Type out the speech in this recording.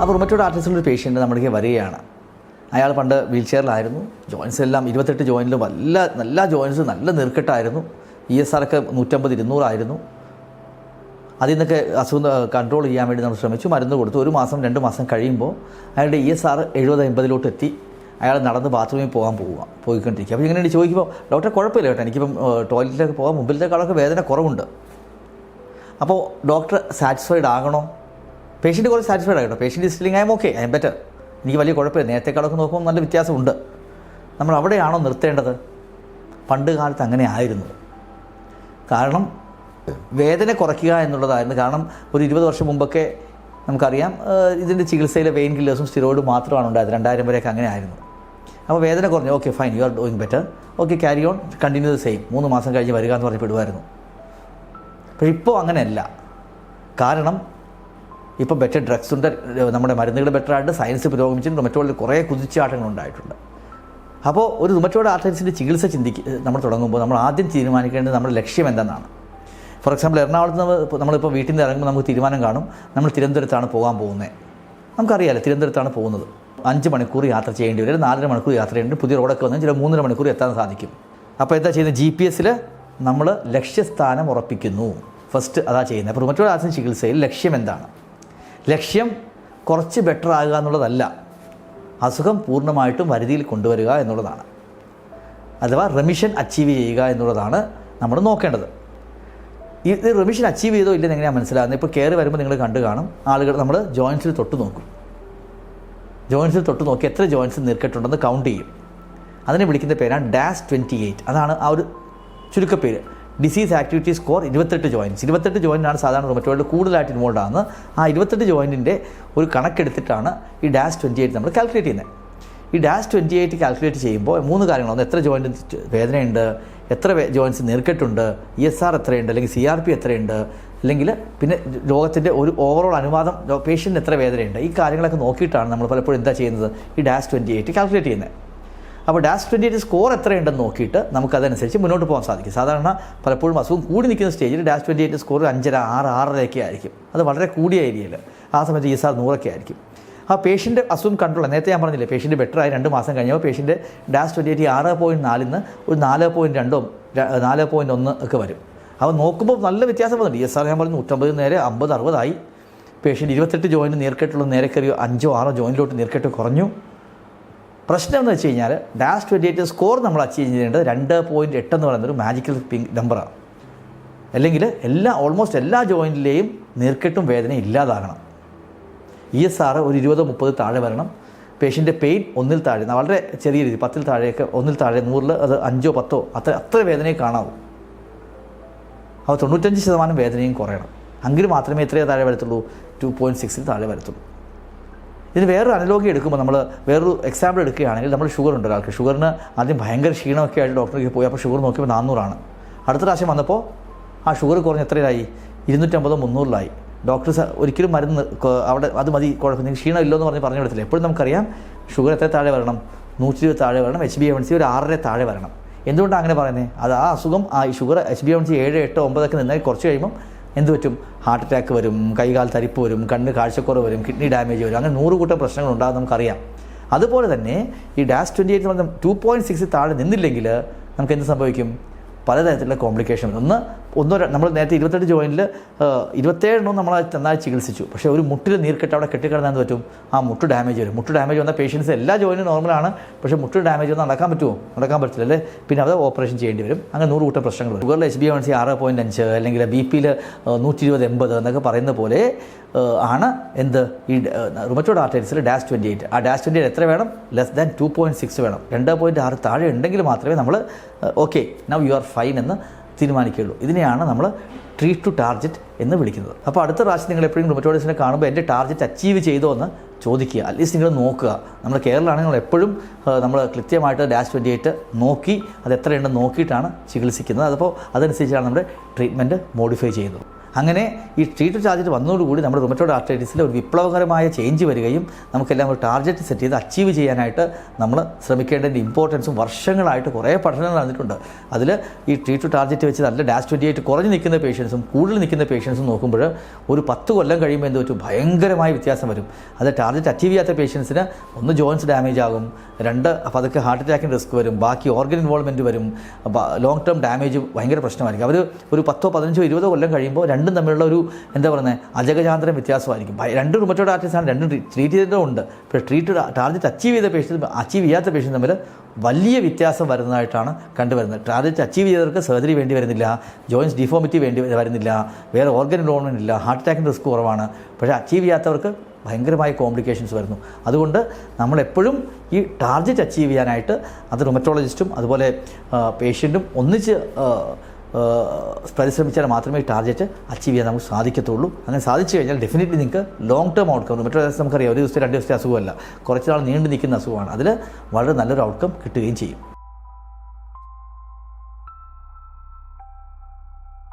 അപ്പോൾ rheumatoid ആർത്രൈറ്റിസുള്ളൊരു patient നമ്മുടെ വരികയാണ്. അയാൾ പണ്ട് വീൽ ചെയറിലായിരുന്നു. ജോയിൻസ് എല്ലാം 28 ജോയിൻറ്റിലും നല്ല ജോയിൻസ് നല്ല നീർക്കെട്ടായിരുന്നു. ESR ഒക്കെ 150-200 ആയിരുന്നു. അതിൽ നിന്നൊക്കെ അസുഖം കൺട്രോൾ ചെയ്യാൻ വേണ്ടി നമ്മൾ ശ്രമിച്ചു, മരുന്ന് കൊടുത്തു. 1 മാസം 2 മാസം കഴിയുമ്പോൾ അയാളുടെ ESR 70-80 എത്തി. അയാൾ നടന്ന് ബാത്റൂമിൽ പോയിക്കൊണ്ടിരിക്കുക. അപ്പോൾ ഇങ്ങനെ ചോദിക്കുമ്പോൾ ഡോക്ടറെ കുഴപ്പമില്ല കേട്ടോ, എനിക്കിപ്പം ടോയ്ലറ്റിലേക്ക് പോകാൻ മുമ്പിലത്തേക്കാളൊക്കെ വേദന കുറവുണ്ട്. അപ്പോൾ ഡോക്ടർ സാറ്റിസ്ഫൈഡ് ആകണോ? പേഷ്യൻ്റ് കുറച്ച് സാറ്റിസ്ഫൈഡ് ആകട്ടോ. പേഷ്യൻ്റ് സ്റ്റില്ലിങ് I'm okay, I'm better, എനിക്ക് വലിയ കുഴപ്പമില്ല, നേരത്തെക്കാളൊക്കെ നോക്കുമ്പോൾ നല്ല വ്യത്യാസമുണ്ട്. നമ്മൾ അവിടെയാണോ നിർത്തേണ്ടത്? പണ്ട് കാലത്ത് അങ്ങനെ ആയിരുന്നു. കാരണം വേദന കുറയ്ക്കുക എന്നുള്ളതായിരുന്നു. കാരണം ഒരു 20 വർഷം മുമ്പൊക്കെ നമുക്കറിയാം ഇതിൻ്റെ ചികിത്സയിലെ വെയിൻ കില്ലേഴ്സും സ്റ്റിറോയിഡും മാത്രമാണ് ഉണ്ടായത്. 2000 വരെയൊക്കെ അങ്ങനെ ആയിരുന്നു. അപ്പോൾ വേദന കുറഞ്ഞു, okay fine, you are doing better, okay carry on, continue the same, 3 മാസം കഴിഞ്ഞ് വരിക എന്ന് പറഞ്ഞ് വിടുമായിരുന്നു. പക്ഷേ ഇപ്പോൾ അങ്ങനെയല്ല. കാരണം ഇപ്പോൾ ബെറ്റർ ഡ്രഗ്സ് ഉണ്ട്, നമ്മുടെ മരുന്നുകൾ ബെറ്ററായിട്ട് സയൻസ് പുരോഗമിച്ചിട്ട് റുമറ്റോയിഡിൽ കുറേ കുതിച്ചാട്ടങ്ങൾ ഉണ്ടായിട്ടുണ്ട്. അപ്പോൾ ഒരു റുമറ്റോയ്ഡ് ആർത്രൈറ്റിസിൻ്റെ ചികിത്സ നമ്മൾ തുടങ്ങുമ്പോൾ നമ്മൾ ആദ്യം തീരുമാനിക്കേണ്ടത് നമ്മുടെ ലക്ഷ്യം എന്താണെന്നാണ്. ഫോർ എക്സാമ്പിൾ എറണാകുളത്ത് നമ്മളിപ്പോൾ വീട്ടിൽ നിന്ന് ഇറങ്ങുമ്പോൾ നമുക്ക് തീരുമാനം കാണും നമ്മൾ തിരുവനന്തപുരത്താണ് പോകാൻ പോകുന്നത്. നമുക്കറിയാമല്ലോ തിരുവനന്തപുരത്താണ് പോകുന്നത്. 5 മണിക്കൂർ യാത്ര ചെയ്യേണ്ടി വരും, 4 മണിക്കൂർ യാത്ര ചെയ്യേണ്ടി, പുതിയ റോഡൊക്കെ വന്നാൽ ചില 3.5 മണിക്കൂർ എത്താൻ സാധിക്കും. അപ്പോൾ എന്താ ചെയ്യുന്നത്? GPS നമ്മൾ ലക്ഷ്യസ്ഥാനം ഉറപ്പിക്കുന്നു. ഫസ്റ്റ് അതാ ചെയ്യുന്നത്. അപ്പോൾ റുമറ്റോയ്ഡ് ആർത്രൈറ്റിസ് ചികിത്സയിൽ ലക്ഷ്യം എന്താണ്? ലക്ഷ്യം കുറച്ച് ബെറ്റർ ആകുക എന്നുള്ളതല്ല, അസുഖം പൂർണ്ണമായിട്ടും വരുതിയിൽ കൊണ്ടുവരിക എന്നുള്ളതാണ്. അഥവാ റെമിഷൻ അച്ചീവ് ചെയ്യുക എന്നുള്ളതാണ് നമ്മൾ നോക്കേണ്ടത്. ഇത് റെമിഷൻ അച്ചീവ് ചെയ്തോ ഇല്ലെന്ന് എങ്ങനെയാണ് മനസ്സിലാകുന്നത്? ഇപ്പോൾ കയറി വരുമ്പോൾ നിങ്ങൾ കണ്ടു കാണും, ആളുകൾ നമ്മൾ ജോയിൻസിൽ തൊട്ട് നോക്കും. ജോയിൻസിൽ തൊട്ട് നോക്കി എത്ര ജോയിൻസ് നീർക്കെട്ടുണ്ടെന്ന് കൗണ്ട് ചെയ്യും. അതിനെ വിളിക്കുന്ന പേരാണ് DAS28. അതാണ് ആ ഒരു ചുരുക്കപ്പേര്. Disease activity score 28 joints. 28 ജോയിൻ്റാണ് സാധാരണ റുമറ്റോയിഡിൽ കൂടുതലായിട്ട് ഇൻവോൾവ് ആകുന്നത്. ആ 28 ജോയിൻറ്റിൻ്റെ ഒരു കണക്കെടുത്തിട്ടാണ് ഈ DAS28 നമ്മൾ കാൽക്കുലേറ്റ് ചെയ്യുന്നത്. ഈ DAS28 കാൽക്കുലേറ്റ് ചെയ്യുമ്പോൾ 3 കാര്യങ്ങളാണ്. എത്ര ജോയിൻറ്റ് വേദനയുണ്ട്, എത്ര ജോയിൻറ്റ്സ് നീർക്കെട്ടുണ്ട്, ESR എത്രയുണ്ട്, അല്ലെങ്കിൽ CRP എത്രയുണ്ട്, അല്ലെങ്കിൽ പിന്നെ രോഗത്തിൻ്റെ ഒരു ഓവറോൾ അനുവാദം, പേഷ്യൻ്റിന് എത്ര വേദനയുണ്ട്, ഈ കാര്യങ്ങളൊക്കെ നോക്കിയിട്ടാണ് നമ്മൾ പലപ്പോഴും എന്താ ചെയ്യുന്നത്, ഈ DAS28 കാൽക്കുലേറ്റ് ചെയ്യുന്നത്. അപ്പോൾ DAS28 സ്കോർ എത്രയുണ്ടെന്ന് നോക്കിയിട്ട് നമുക്കതനുസരിച്ച് മുന്നോട്ട് പോകാൻ സാധിക്കും. സാധാരണ പലപ്പോഴും അസുഖം കൂടി നിൽക്കുന്ന സ്റ്റേജിൽ DAS28 സ്കോർ 5.5, 6, 6.5 ആയിരിക്കും. അത് വളരെ കൂടിയ ഏരിയയിൽ. ആ സമയത്ത് ESR 100 ആയിരിക്കും. ആ പേഷ്യൻ്റ് അസുഖം കൺട്രോൾ, നേരത്തെ ഞാൻ പറഞ്ഞില്ലേ, പേഷ്യൻ്റ് ബെറ്ററായി 2 മാസം കഴിഞ്ഞപ്പോൾ പേഷ്യൻ്റ് DAS28 6.4 നിന്ന് ഒരു 4.2, 4.1 ഒക്കെ വരും. അപ്പോൾ നോക്കുമ്പോൾ നല്ല വ്യത്യാസം വന്നിട്ടുണ്ട്. ESR ഞാൻ പറഞ്ഞു 150 നേരെ 50, 60 ആയി. പേഷ്യൻ്റ് 28 ജോയിൻറ്റ് നീർക്കെട്ടുള്ള നേരെ കയറി 5, 6 ജോയിൻറ്റിലോട്ട് നീർക്കെട്ട് കുറഞ്ഞു. പ്രശ്നം എന്ന് വെച്ച് കഴിഞ്ഞാൽ DAS28 സ്കോർ നമ്മൾ അച്ചീവ് ചെയ്യേണ്ടത് 2.8 എന്ന് പറയുന്നൊരു മാജിക്കൽ നമ്പറാണ്. അല്ലെങ്കിൽ ഓൾമോസ്റ്റ് എല്ലാ ജോയിൻറ്റിലെയും നീർക്കെട്ടും വേദനയും ഇല്ലാതാകണം. ESR ഒരു 20-30 താഴെ വരണം. പേഷ്യൻ്റെ പെയിൻ 1-ൽ താഴെ, വളരെ ചെറിയ രീതി 10-ൽ താഴെയൊക്കെ, 1-ൽ താഴെ, 100-ൽ അത് 5, 10 അത്ര വേദനയെ കാണാവൂ. അപ്പോൾ 95% വേദനയും കുറയണം. എങ്കിൽ മാത്രമേ എത്രയേ താഴെ വരത്തുള്ളൂ? 2.6-ൽ താഴെ വരത്തുള്ളൂ. ഇതിന് വേറൊരു അനലോഗി എടുക്കുമ്പോൾ നമ്മൾ വേറൊരു എക്സാമ്പിൾ എടുക്കുകയാണെങ്കിൽ, നമ്മൾ ഷുഗർ ഉണ്ട് ഒരാൾക്ക്. ഷുഗറിന് ആദ്യം ഭയങ്കര ക്ഷീണമൊക്കെ ആയിട്ട് ഡോക്ടർക്ക് പോയി. അപ്പോൾ ഷുഗർ നോക്കിയപ്പോൾ 400 അടുത്ത പ്രാവശ്യം വന്നപ്പോൾ ആ ഷുഗർ കുറഞ്ഞ് എത്രയായി? 250, 300 ഡോക്ടർ ഒരിക്കലും മരുന്ന് അവിടെ അത് മതി, കുഴപ്പമില്ല, ക്ഷീണം ഇല്ലെന്ന് പറഞ്ഞു കൊടുത്തില്ല. എപ്പോഴും നമുക്കറിയാം ഷുഗർ എത്ര താഴെ വരണം? 120 താഴെ വരണം. HbA1c ഒരു 6.5 താഴെ വരണം. എന്തുകൊണ്ടാണ് അങ്ങനെ പറയുന്നത്? അത് ആ അസുഖം, ആ ഷുഗർ HbA1c 7, 8, 9 ഒക്കെ നിന്നാൽ കുറച്ച് കഴിയുമ്പം എന്ത് പറ്റും? ഹാർട്ട് അറ്റാക്ക് വരും, കൈകാൽ തരിപ്പ് വരും, കണ്ണ് കാഴ്ചക്കുറവ് വരും, കിഡ്നി ഡാമേജ് വരും. അങ്ങനെ 100 കൂട്ടം പ്രശ്നങ്ങളുണ്ടാകും നമുക്കറിയാം. അതുപോലെ തന്നെ ഈ DAS28 എന്ന് പറഞ്ഞാൽ 2.6 താഴെ നിന്നില്ലെങ്കിൽ നമുക്ക് എന്ത് സംഭവിക്കും? പലതരത്തിലുള്ള കോംപ്ലിക്കേഷൻ വരും. നമ്മൾ നേരത്തെ 28 ജോയിൻറ്റിൽ 27 നമ്മൾ നന്നായി ചികിത്സിച്ചു. പക്ഷേ ഒരു മുട്ടിൽ നീർക്കെട്ട് അവിടെ കെട്ടിക്കിടന്നാൽ എന്ത് പറ്റും? ആ മുട്ട് ഡാമേജ് വരും. മുട്ട് ഡാമേജ് വന്ന പേഷ്യൻസ് എല്ലാ ജോയിൻറ്റും നോർമലാണ്, പക്ഷേ മുട്ട് ഡാമേജ് വന്നാൽ നടക്കാൻ പറ്റുമോ? നടക്കാൻ പറ്റില്ല അല്ലേ? പിന്നെ അത് ഓപ്പറേഷൻ ചെയ്യേണ്ടി വരും. അങ്ങനെ 100 കൂട്ടം പ്രശ്നങ്ങൾ വരും. ഷുഗറിൽ HbA1c 6.5 അല്ലെങ്കിൽ BP-ൽ 120-80 എന്നൊക്കെ പറയുന്ന പോലെ ആണ് എന്ത് ഈ റുമറ്റോയ്ഡ് ആർത്രൈറ്റിസിൽ DAS28. ആ DAS28 എത്ര വേണം? ലെസ് ദാൻ 2.6 വേണം. 2.6 താഴെ ഉണ്ടെങ്കിൽ മാത്രമേ നമ്മൾ okay now you are fine എന്ന് തീരുമാനിക്കുകയുള്ളൂ. ഇതിനെയാണ് നമ്മൾ ട്രീറ്റ് ടു ടാർഗറ്റ് എന്ന് വിളിക്കുന്നത്. അപ്പോൾ അടുത്ത പ്രാവശ്യം നിങ്ങൾ എപ്പോഴും റുമറ്റോയിഡിസിനെ കാണുമ്പോൾ എൻ്റെ ടാർഗറ്റ് അച്ചീവ് ചെയ്തോ എന്ന് ചോദിക്കുക. അറ്റ്ലീസ്റ്റ് നിങ്ങൾ നോക്കുക. നമ്മൾ കേരളമാണെങ്കിൽ നമ്മൾ എപ്പോഴും നമ്മൾ കൃത്യമായിട്ട് DAS28 നോക്കി അത് എത്രയുണ്ടെന്ന് നോക്കിയിട്ടാണ് ചികിത്സിക്കുന്നത്. അതപ്പോൾ അതനുസരിച്ചാണ് നമ്മുടെ ട്രീറ്റ്മെൻറ്റ് മോഡിഫൈ ചെയ്യുന്നത്. അങ്ങനെ ഈ ട്രീറ്റ് ടാർജറ്റ് വന്നതോടുകൂടി നമ്മുടെ റുമറ്റോയ്ഡ് ആർത്രൈറ്റിസിൽ ഒരു വിപ്ലവകരമായ ചേഞ്ച് വരികയും നമുക്കെല്ലാം ഒരു ടാർജറ്റ് സെറ്റ് ചെയ്ത് അച്ചീവ് ചെയ്യാനായിട്ട് നമ്മൾ ശ്രമിക്കേണ്ടതിൻ്റെ ഇമ്പോർട്ടൻസും വർഷങ്ങളായിട്ട് കുറേ പഠനങ്ങൾ നടന്നിട്ടുണ്ട്. അതിൽ ഈ ട്രീറ്റ് ടാർജറ്റ് വെച്ച് നല്ല DAS28 കുറഞ്ഞ് നിൽക്കുന്ന പേഷ്യൻസും കൂടുതൽ നിൽക്കുന്ന പേഷ്യൻസും നോക്കുമ്പോൾ ഒരു 10 കൊല്ലം കഴിയുമ്പോൾ എന്ത് പറ്റും, ഭയങ്കരമായ വ്യത്യാസം വരും. അത് ടാർജറ്റ് അച്ചീവ് ചെയ്യാത്ത പേഷ്യൻസിന് ഒന്ന് ജോയിൻസ് ഡാമേജ് ആകും, 2 അപ്പോൾ അതൊക്കെ ഹാർട്ട് അറ്റാക്കിൻ്റെ റിസ്ക് വരും, ബാക്കി ഓർഗൻ ഇൻവോൾവ്മെൻറ്റ് വരും, ലോങ് ടേം ഡാമേജ് ഭയങ്കര പ്രശ്നമായിരിക്കും. അവർ ഒരു 10, 15, 20 കൊല്ലം കഴിയുമ്പോൾ രണ്ടും തമ്മിലുള്ള ഒരു എന്താ പറയുന്നത് അജഗജാന്തരം വ്യത്യാസമായിരിക്കും. 2 റുമറ്റോയ്ഡ് ആർത്രൈറ്റിസാണ്, രണ്ടും ട്രീറ്റ് ചെയ്തിട്ടുണ്ട്. പക്ഷേ ടാർജറ്റ് അച്ചീവ് ചെയ്ത പേഷ്യൻസ് അച്ചീവ് ചെയ്യാത്ത പേഷ്യൻസ് തമ്മിൽ വലിയ വ്യത്യാസം വരുന്നതായിട്ടാണ് കണ്ടുവരുന്നത്. ടാർജറ്റ് അച്ചീവ് ചെയ്തവർക്ക് സർജറി വേണ്ടി വരുന്നില്ല, ജോയിൻസ് ഡിഫോമിറ്റി വേണ്ടി വരുന്നില്ല, വേറെ ഓർഗൻ ഇൻവോൾവ്മെൻറ്റ് ഇല്ല, ഹാർട്ട് അറ്റാക്കിൻ്റെ റിസ്ക് കുറവാണ്. പക്ഷേ അച്ചീവ് ചെയ്യാത്തവർക്ക് ഭയങ്കരമായ കോംപ്ലിക്കേഷൻസ് വരുന്നു. അതുകൊണ്ട് നമ്മളെപ്പോഴും ഈ ടാർജറ്റ് അച്ചീവ് ചെയ്യാനായിട്ട് അത് റുമറ്റോളജിസ്റ്റും അതുപോലെ പേഷ്യൻറ്റും ഒന്നിച്ച് പരിശ്രമിച്ചാൽ മാത്രമേ ഈ ടാർജറ്റ് അച്ചീവ് ചെയ്യാൻ നമുക്ക് സാധിക്കത്തുള്ളൂ. അങ്ങനെ സാധിച്ചു കഴിഞ്ഞാൽ ഡെഫിനറ്റ്ലി നിങ്ങൾക്ക് ലോങ് ടേം ഔട്ട്കം, റുമറ്റോളജിസ്റ്റ് നമുക്കറിയാം ഒരു ദിവസത്തെ 2 ദിവസത്തെ അസുഖമല്ല, കുറച്ച് നാൾ നീണ്ടു നിൽക്കുന്ന അസുഖമാണ്, അതിൽ വളരെ നല്ലൊരു ഔട്ട്കം കിട്ടുകയും ചെയ്യും.